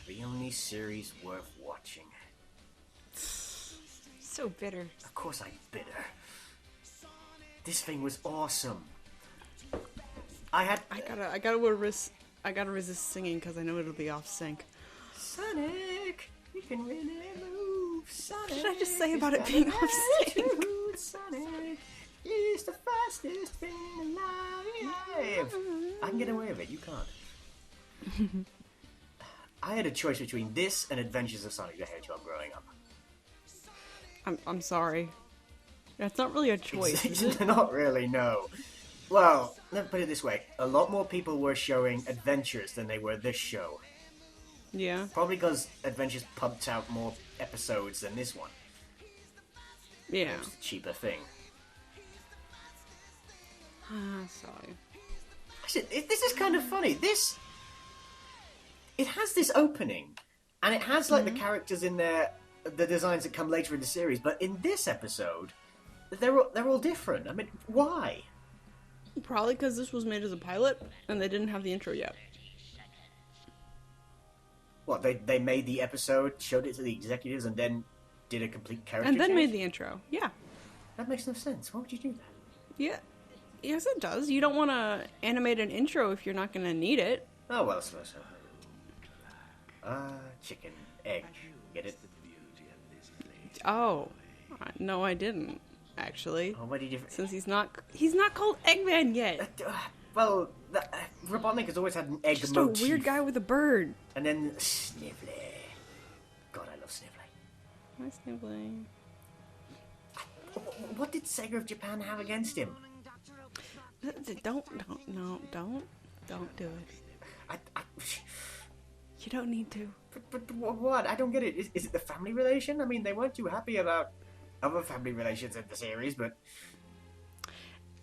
The only series worth watching. So bitter. Of course I'm bitter. This thing was awesome. I gotta resist singing because I know it'll be off sync. Sonic, you can really move. Sonic. What did I just say about it being off sync? Sonic is the fastest thing alive. I can get away with it. You can't. I had a choice between this and Adventures of Sonic the Hedgehog growing up. I'm sorry. That's not really a choice, is it? Not really, no. Well, let's put it this way. A lot more people were showing Adventures than they were this show. Yeah. Probably because Adventures pumped out more episodes than this one. Yeah. It was a cheaper thing. Sorry. Actually, this is kind of funny. It has this opening, and it has like the characters in there, the designs that come later in the series. But in this episode, they're all different. I mean, why? Probably because this was made as a pilot, and they didn't have the intro yet. What, they made the episode, showed it to the executives, and then did a complete character And then change? made the intro. Yeah. That makes no sense. Why would you do that? Yeah. Yes, it does. You don't want to animate an intro if you're not going to need it. Oh, well, I suppose so. Chicken, egg. Get it? Oh. No, I didn't, actually. Oh, what did you... Since he's not called Eggman yet. Well, Robotnik has always had an egg Just motif. a weird guy with a bird. And then Snively. God, I love Snively. Hi, Snibbling. What did Sega of Japan have against him? Don't do it. You don't need to. But what? I don't get it. Is it the family relation? I mean, they weren't too happy about other family relations in the series, but...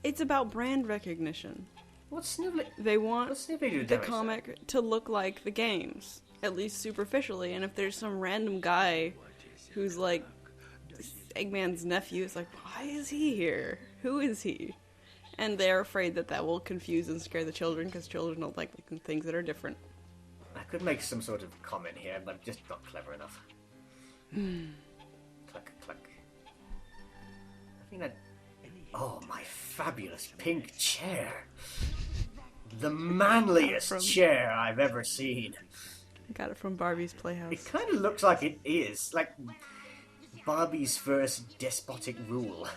It's about brand recognition. What's Snively? They want Snively do the comic to look like the games, at least superficially. And if there's some random guy who's like Eggman's nephew, it's like, why is he here? Who is he? And they're afraid that will confuse and scare the children, because children don't like things that are different. I could make some sort of comment here, but I'm just not clever enough. Cluck, cluck. I think that... Oh, my fabulous pink chair. The manliest chair I've ever seen. I got it from Barbie's Playhouse. It kind of looks like it is. Like Barbie's first despotic rule.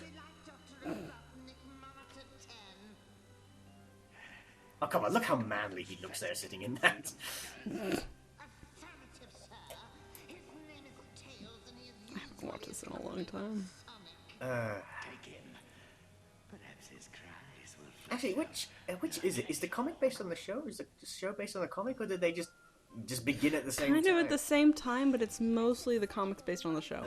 Oh, come on, look how manly he looks there sitting in that. I haven't watched this in a long time. Actually, which is it? Is the comic based on the show? Is the show based on the comic, or did they just begin at the same time? Kind of at the same time, but it's mostly the comics based on the show.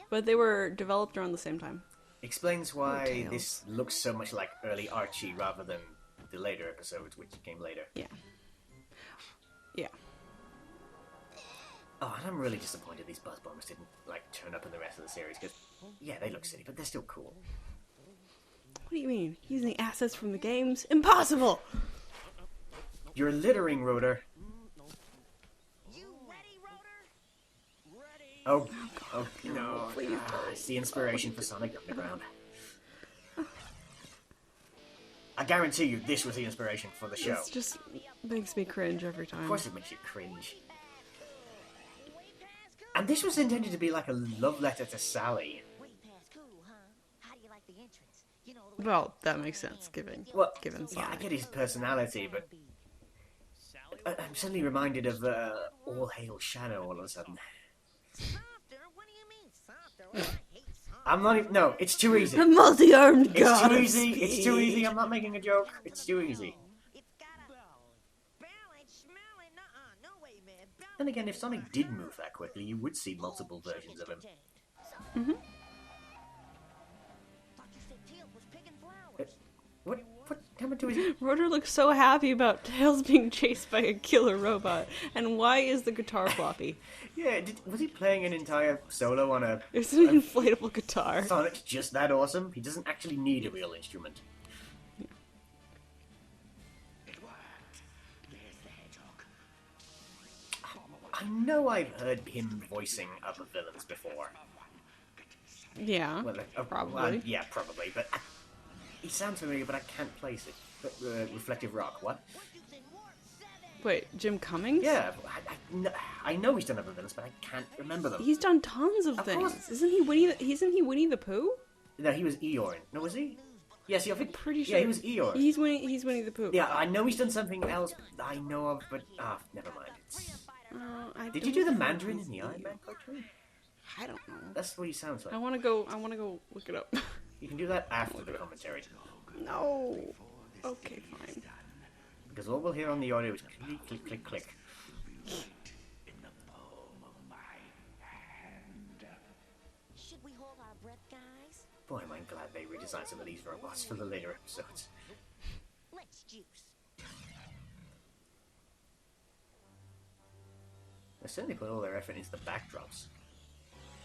But they were developed around the same time. Explains why this looks so much like early Archie rather than the later episodes, which came later. Yeah. Yeah. Oh, and I'm really disappointed these Buzz Bombers didn't, turn up in the rest of the series, because, yeah, they look silly, but they're still cool. What do you mean? Using assets from the games? Impossible! You're littering, Rotor. You ready, Rotor? Ready. Oh no. Please. It's the inspiration for Sonic Underground. I guarantee you this was the inspiration for the show. This just makes me cringe every time. Of course it makes you cringe. And this was intended to be like a love letter to Sally. Well, that makes sense, given Yeah, Sonic. I get his personality, but I'm suddenly reminded of All Hail Shadow all of a sudden. What do you mean, softer? I'm not even... No, it's too easy. The multi-armed It's god too of easy. speed. It's too easy. I'm not making a joke. It's too easy. It's got a balance, smelling, no way, man. Then again, if Sonic did move that quickly, you would see multiple versions of him. Mm-hmm. What happened to his... Rotor looks so happy about Tails being chased by a killer robot. And why is the guitar floppy? Yeah, was he playing an entire solo on a... It's an inflatable guitar. Sonic's just that awesome? He doesn't actually need a real instrument. It worked. There's the hedgehog. know I've heard him voicing other villains before. Yeah, Well, probably. yeah, probably. But he sounds familiar, but I can't place it. But, Reflective Rock, what? Wait, Jim Cummings? Yeah, I know he's done other villains, but I can't remember them. He's done tons of course. things. Isn't he Winnie the Pooh? No, he was Eeyore. No, was he? Yes, I think. Pretty sure. Yeah, he was Eeyore. He's Winnie the Pooh. Yeah, I know he's done something else I know of, but never mind. Did you do the Mandarin in the Iron Man cartoon? I don't know. That's what he sounds like. I wanna go look it up. You can do that after the commentary. No. Okay, fine. Because all we'll hear on the audio is click, click, click, click. Should we hold our breath, guys? Boy, am I glad they redesigned some of these robots for the later episodes. Let's juice. They certainly put all their effort into the backdrops.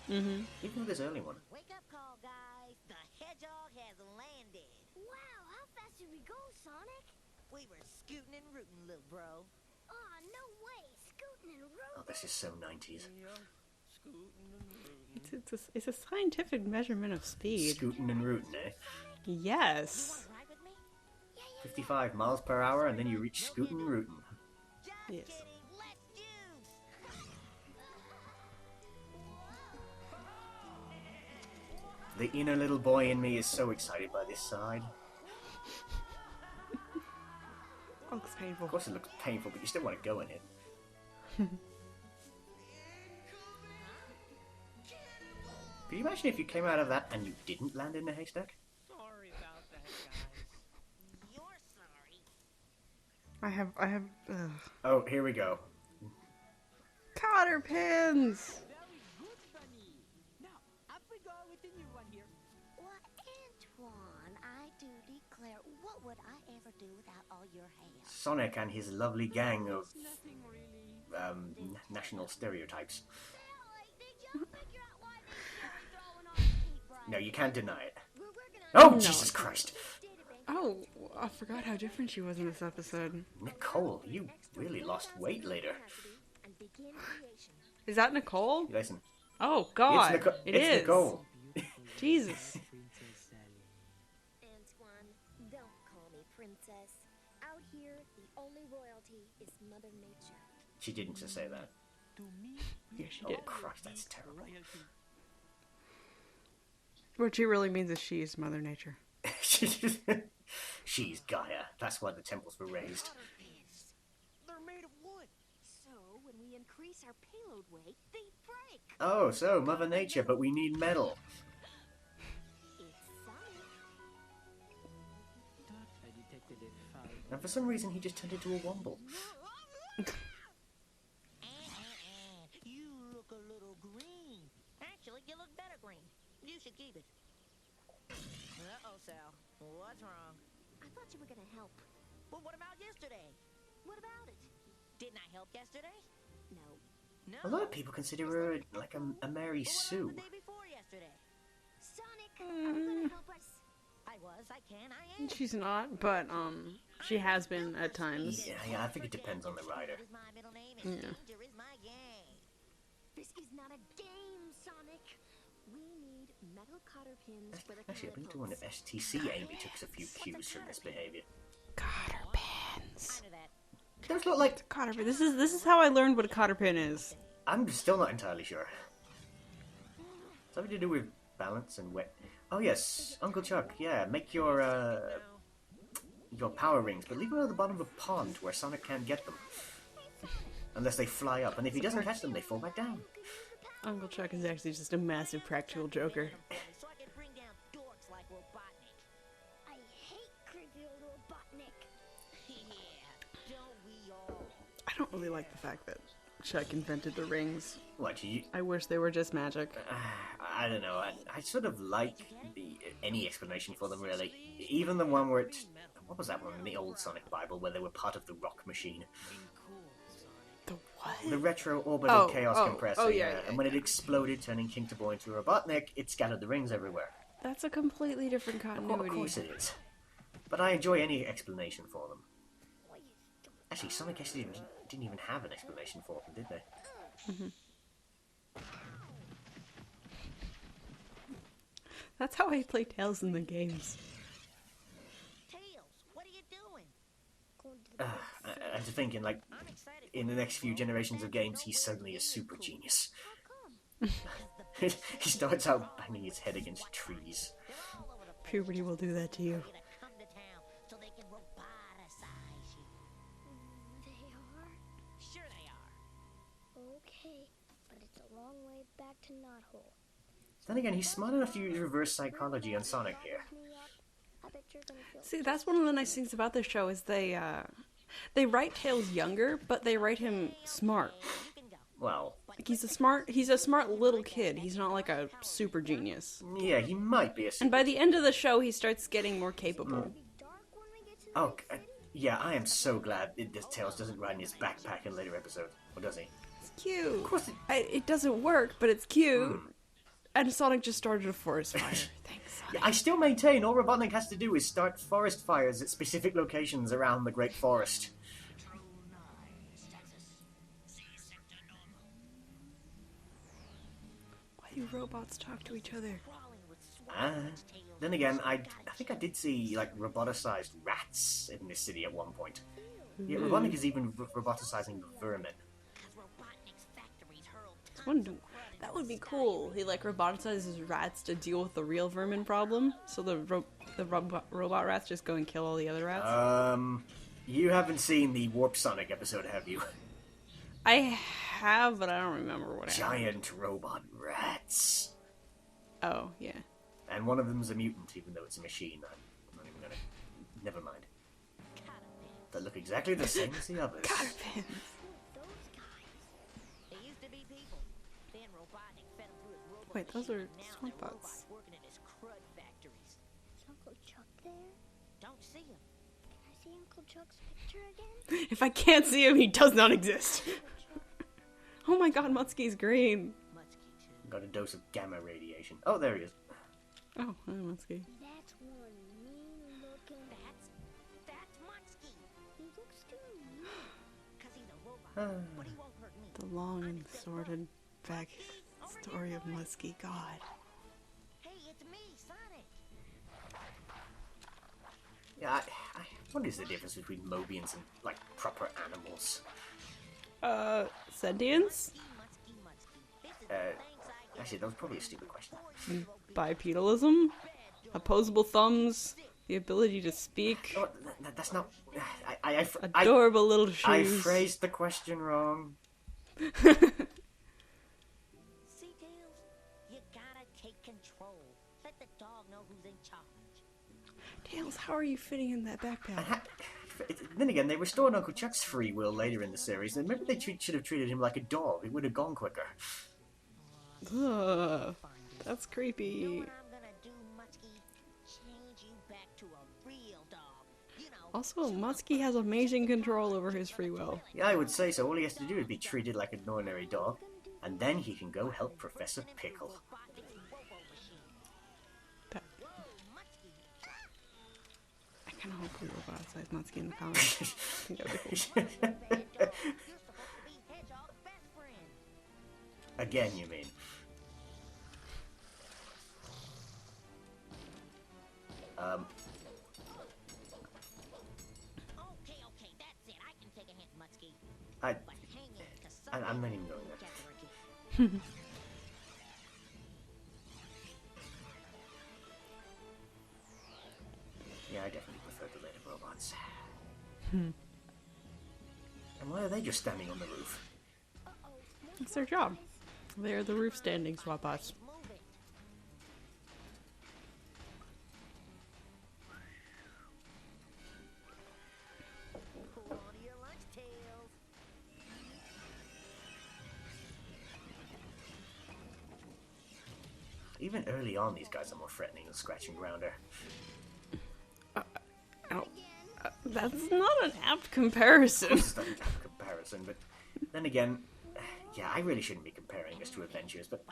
Mm-hmm. Even with this early one. Wake up call, guys. The hedgehog has landed. Wow, how fast did we go, Sonic? We were scooting and rooting, little bro. Aw, no way, scooting and Oh, rooting. this is so 90s. It's a scientific measurement of speed. Scooting and rooting, eh? Yes. Ride with me? 55 miles per hour, and then you reach scooting and rooting. Just Yes. kidding. Let's juice. The inner little boy in me is so excited by this side. Looks painful. Of course it looks painful, but you still want to go in it. Can you imagine if you came out of that and you didn't land in a haystack? Sorry about that, guys. You're sorry. I have. Oh, here we go. Cotter pins. Very good, Bunny. Now, up we go with the new one here. Well, Antoine, I do declare, what would I ever do without all your help? Sonic and his lovely gang of Nothing really. national stereotypes. Stanley, did y'all figure out why this guy's throwing off Pete Bright? No, you can't deny it. We're gonna Oh, No. Jesus Christ! Oh, I forgot how different she was in this episode. Nicole, you really lost weight later. and begin creation. Is that Nicole? Listen, Oh God, it's, it it's is. Nicole. Jesus. Princess Sally. Antoine, don't call me princess. Out here, the only royalty is Mother Nature. She didn't just say that. To me, Yeah, she Oh did. Christ, that's terrible. royalty. What she really means is she's Mother Nature. She's Gaia. That's why the temples were raised. They're made of wood. So, when we increase our payload weight, they break. Oh, so Mother Nature, but we need metal. It's Sonic. Thought I detected a foul. And for some reason, he just turned into a womble. You look a little green. Actually, you look better green. You should keep it. Uh-oh, Sal. What's wrong? I thought you were gonna help. Well, what about yesterday? What about it? Didn't I help yesterday? No. No. A lot of people consider her like a Mary Well, what Sue. about the day before yesterday? Sonic, are you gonna help us? I was, I can, I am. She's not, but she has been at times. Yeah, I think it depends on the rider. Is my middle name and Yeah. danger is my game. This is not a game, Sonic. We need metal cotter pins for the Actually, I've been doing calipos. an STC. Amy took a few cues from this behavior. Cotter pins. I knew that. Those look like... Cotter pin. This is how I learned what a cotter pin is. I'm still not entirely sure. Something to do with balance and wet. Oh yes, Uncle Chuck. Yeah, make your power rings, but leave them at the bottom of a pond where Sonic can't get them, unless they fly up. And if he doesn't catch them, they fall back down. Uncle Chuck is actually just a massive practical joker. So I can bring down dorks like Robotnik. I hate creepy old Robotnik. Yeah, don't we all? I don't really like the fact that Chuck invented the rings. What you? I wish they were just magic. I don't know. I sort of like any explanation for them, really. Even the one where what was that one in the old Sonic Bible where they were part of the rock machine? The what? The retro orbital Oh, chaos oh, compressor. oh, yeah, yeah, And when it exploded, turning King to Boy into Robotnik, it scattered the rings everywhere. That's a completely different Of continuity. course it is. But I enjoy any explanation for them. Actually, Sonic actually didn't even have an explanation for them, did they? That's how I play Tails in the games. Tails, what are you doing? Going to the I'm just thinking, like, I'm excited. in the next few generations of games, he's suddenly a super genius. How come? He starts out banging his head against trees. They're all over the place. Puberty will do that to you. To come to town so they can roboticize you. They are? Sure they are. Okay, but it's a long way back to Knothole. Then again, he's smart enough to use reverse psychology on Sonic here. I bet you're gonna feel See, that's one of the nice things about this show is they write Tails younger, but they write him smart. You can go. Well, Like he's a smart little kid. He's not like a super genius. yeah, he might be a And super... by the end of the show, he starts getting more capable. be dark when we get to the Oh, big city. yeah, I am so glad this Tails doesn't ride in his backpack in later episodes. Or does he? It's cute. Of course It doesn't work, but it's cute. And Sonic just started a forest fire. Thanks, Sonic. Yeah, I still maintain all Robotnik has to do is start forest fires at specific locations around the Great Forest. Why do robots talk to each other? Crawling with Ah. swans, tails, Then again, I think I did see, like, roboticized rats in this city at one point. Yeah, Robotnik is even roboticizing vermin. as Robotnik's factories hurl tons Wouldn't- That would be cool. He like roboticizes rats to deal with the real vermin problem. So the robot rats just go and kill all the other rats. You haven't seen the Warp Sonic episode, have you? I have, but I don't remember what happened. Giant robot rats. Oh yeah. And one of them's a mutant, even though it's a machine. I'm not even gonna... Never mind. They look exactly the same as the others. Carpins. Those guys. They used to be people. Then Robotnik fed them through his robot Wait, those machine, are and now swamp they're bots. robots working in his crud factories. Is Uncle Chuck there? Don't see him. Can I see Uncle Chuck's picture again? If I can't see him, he does not exist. Oh my god, Mutski's green. Mutsky too. Got a dose of gamma radiation. Oh, there he is. Oh, hi Mutski. That's one mean looking. That's Mutsky. He looks too mean. Cause he's a robot. But he won't hurt me. The long and sordid back story of Mutski. God. Hey, it's me, Sonic. Yeah, what is the difference between Mobians and, like, proper animals? Sentience? Mutsky. This is Uh, the thanks I get Actually, that was probably a stupid question. Bipedalism? Opposable thumbs? The ability to speak? Oh, that's not... I Adorable little shoes. phrased the question wrong. See, Tails? You gotta take control. Let the dog know who's in charge. Tails, how are you fitting in that backpack? Then again, they restored Uncle Chuck's free will later in the series, and maybe they should have treated him like a dog. It would have gone quicker. Ugh, that's You know creepy. what I'm gonna do, Mutsky? Change you back to a real dog. You know, Also, Mutski has amazing control over his free will. Yeah, I would say so. All he has to do is be treated like an ordinary dog, and then he can go help Professor Pickle. Robotnik's robo machine. That- Whoa, Mutsky. I kind of hope we roboticize Mutski in the comics. I think that would be cool. Bad dog. You're supposed to be Hedgehog's best friend. Again, you mean? Okay, that's it. I can take a hint, Mutsky. I, But hang in, 'cause I'm not someday even going we'll there. get the rookie. Yeah, I definitely prefer the later robots. And why are they just standing on the roof? It's their job. They're the roof standing swap bots. Move it. Hold on to your lunch, Tails. Even early on, these guys are more threatening than Scratch and Grounder. Ow. That's not an apt comparison. This is not a comparison, but then again, yeah, I really shouldn't be comparing us to Avengers, but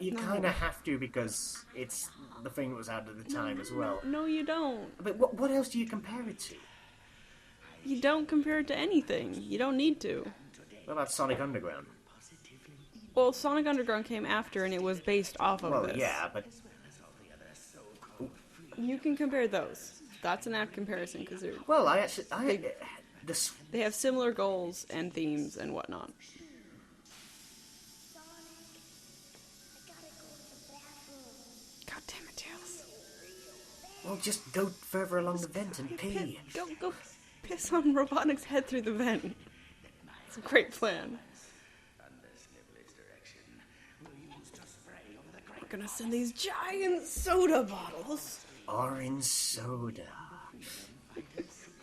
you kind of have to because it's the thing that was out at the time as well. No, you don't. But what else do you compare it to? You don't compare it to anything. You don't need to. What about Sonic Underground? Well, Sonic Underground came after, and it was based off of Well, this. yeah, but You can compare those. That's an apt comparison, because well, this they have similar goals and themes and whatnot. God damn it, Tails. well, just go further along the vent and pee. Go piss on Robotnik's head through the vent. It's a great plan. We're gonna send these giant soda bottles. Orange soda.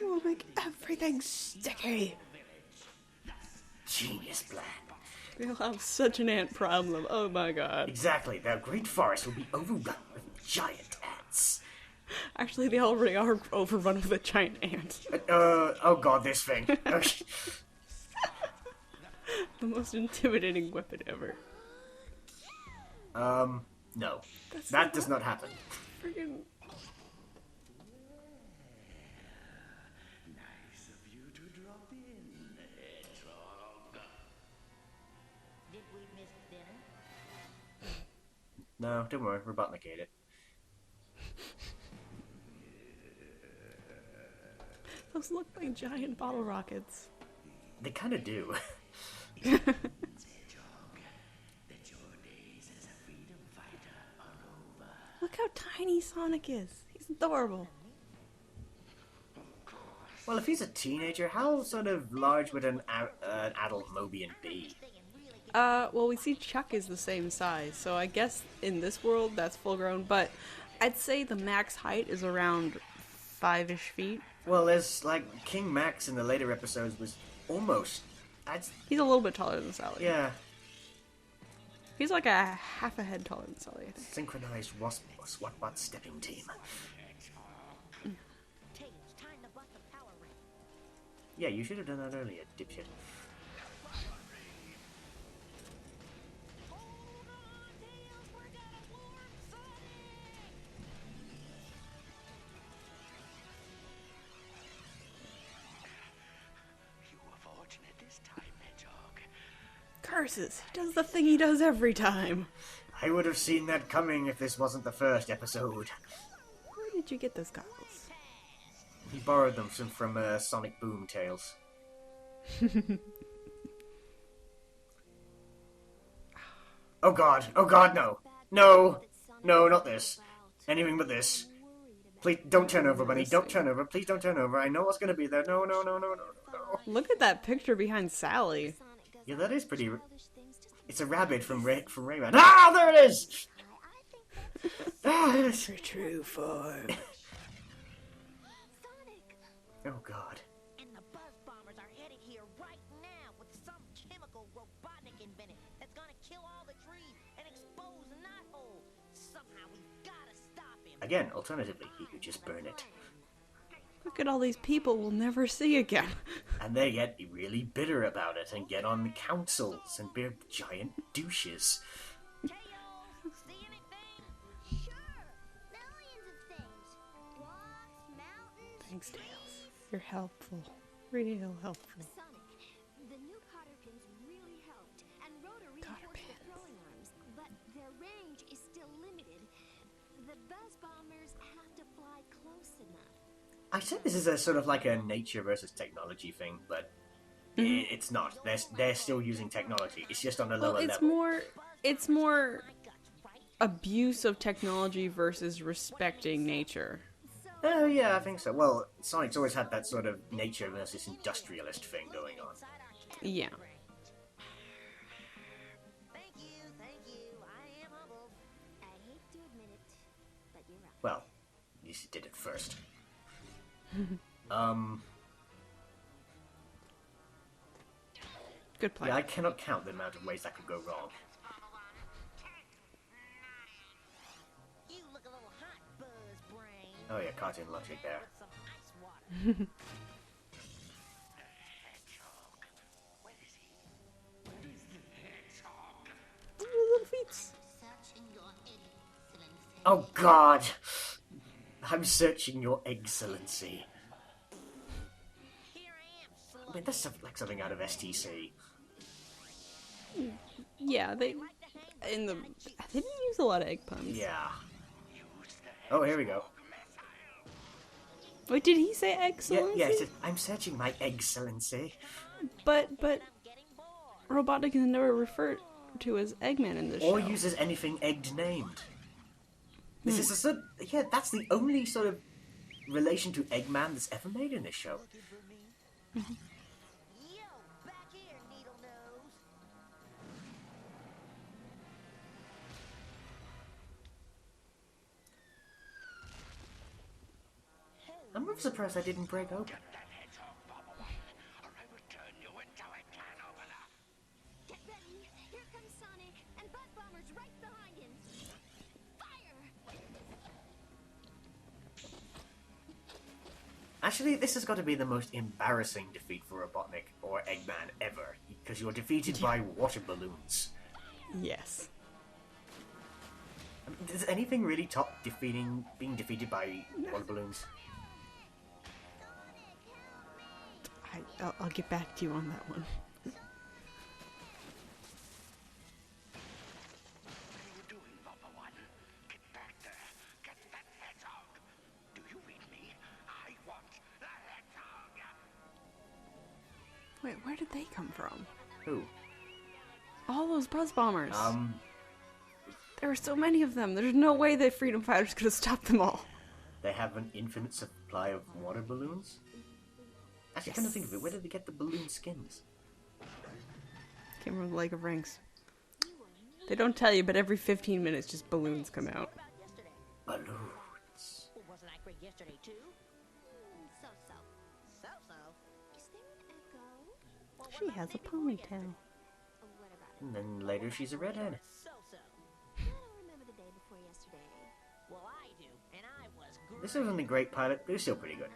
We'll make everything sticky. Genius plan. We'll have such an ant problem. Oh my god. Exactly. The great forest will be overrun with giant ants. Actually, they already are overrun with a giant ant. Oh god, this thing. The most intimidating weapon ever. No. That does not happen. Freaking. Nice of you to drop in, Hedgehog. Did we miss dinner? No, don't worry, Robotnik ate it. Those look like giant bottle rockets. They kinda do. Hedgehog, that your days as a freedom fighter are over. Look how tiny Sonic is. He's adorable. Well, if he's a teenager, how sort of large would an adult Mobian be? Well, we see Chuck is the same size, so I guess in this world that's full grown, but I'd say the max height is around 5-ish feet. Well, there's, like, King Max in the later episodes was almost... He's a little bit taller than Sally. Yeah. He's like a half a head taller than Sally, I think. Synchronized SWAT stepping team. Tails, time to bust the power ring. Yeah, you should have done that earlier, dipshit. You were fortunate this time, Hedgehog. Curses! He does the thing he does every time. I would have seen that coming if this wasn't the first episode. Where did you get those goggles? He borrowed them from Sonic Boom Tales. Oh god, no. No, not this. Anything but this. Please, don't turn over, Bunny, don't turn over, please don't turn over. I know what's gonna be there. No. Look at that picture behind Sally. Yeah, that is pretty... It's a rabbit from Rayman. Ah, there it is! That's her true form. Oh god. And the buzz bombers are headed here right now with some chemical Robotnik invented that's gonna kill all the trees and expose the knothole. Somehow we've gotta stop him. Again, alternatively, he could just burn it. Look at all these people we'll never see again. And they get really bitter about it and get on the councils and be giant douches. Tails, see anything? Sure, millions of things. Rocks, mountains. Thanks, Tails. You're helpful. Real helpful. Sonic, the new cotter pins really helped, and Rhoda Cotter reinforced the pins. throwing arms, but their range is still limited. The buzz bombers have to fly close enough. I said this is a sort of like a nature versus technology thing, but it's not. They're still using technology. It's just on a lower Well, level. it's more abuse of technology versus respecting nature. Oh, yeah, I think so. Well, Sonic's always had that sort of nature versus industrialist thing going on. Yeah. Thank you. I am humbled. I hate to admit it, but you're right. Well, at least he did it first. Good plan. Yeah, I cannot count the amount of ways that could go wrong. You look a little hot, Buzz Brain. Oh yeah, cartoon logic there. With some ice water. Hedgehog. Where is he? Where is the hedgehog? Little feet. Searching your excellency. Oh god! I'm searching your excellency. Here I am, I mean, that's like something out of STC. Yeah, they didn't use a lot of egg puns. Yeah. Oh, here we go. Wait, did he say Yeah, excellency? yeah, it says, I'm searching my excellency. But Robotnik is never referred to as Eggman in this Or show. uses anything egged named. This is a sort yeah, that's the only sort of relation to Eggman that's ever made in this show. Yo, back here, Needle Nose. I'm really surprised I didn't break open. That hedgehog bubble, or I will turn you into a can opener. Get ready. Here comes Sonic, and Buzz Bomber's right behind him. Fire! Actually, this has got to be the most embarrassing defeat for Robotnik or Eggman ever, because you're defeated by water balloons. Yes. I mean, does anything really top being defeated by water balloons? I'll get back to you on that one. What are you doing, Number One? Get back there. Get that hedgehog. Do you read me? I want the hedgehog. Wait, where did they come from? Who? All those Buzz Bombers. There were so many of them. There's no way that Freedom Fighters could have stopped them all. They have an infinite supply of water balloons? Actually, Yes. kind of think of it, where did they get the balloon skins? Came from the Lake of Rings. They don't tell you, but every 15 minutes, just balloons come out. About yesterday. Balloons. Well, wasn't I great yesterday, too? So-so. So-so. Is there an echo? Well, what She about has the a day before ponytail. yesterday? Oh, what about it? And then later she's a redhead. So-so. I don't remember the day before yesterday. Well, I do, and I was great. This isn't a great pilot, but it's still pretty good.